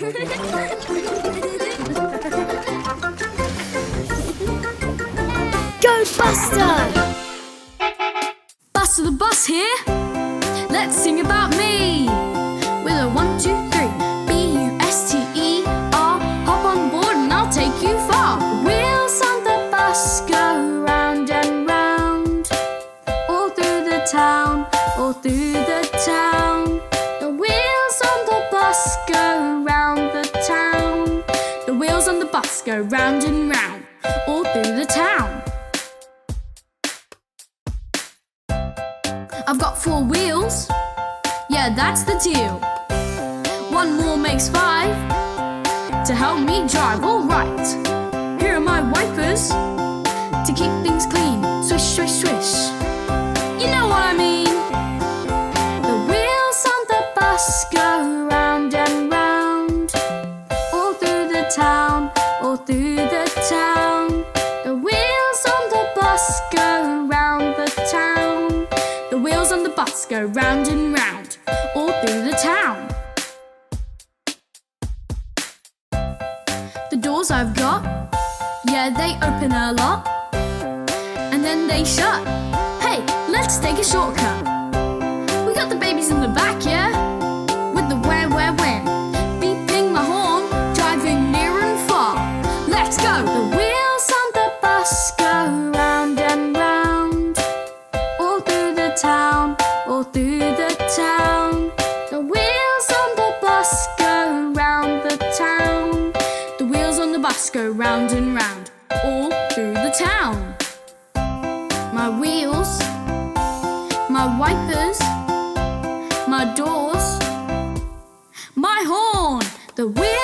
Go, Buster! Buster the bus here. Let's sing about me. With a 1, 2, 3. B-U-S-T-E-R. Hop on board and I'll take you far. Wheels on the bus go round and round. All through the town, all through the town. The wheels on the bus go round the town. The wheels on the bus go round and round. All through the town. I've got 4 wheels, yeah, that's the deal. 1 more makes 5, to help me drive, alright. Here are my wipers, to keep things clean. Swish, swish, swish, you know what I mean. The wheels on the bus go round and round. All through the town, all through the town. The wheels on the bus go round the town. The wheels on the bus go round and round, all through the town. The doors I've got, yeah, they open a lot, and then they shut. Hey, let's take a shortcut. We got the babies in the back, yeah, with the when, beeping my horn, driving near and far. Let's go! The wheels on the bus go round and round. All through the town, all through the town. The wheels on the bus go round the town. The wheels on the bus go round and round, all through the town. My wheels, my wipers, my doors, my horn. The wheels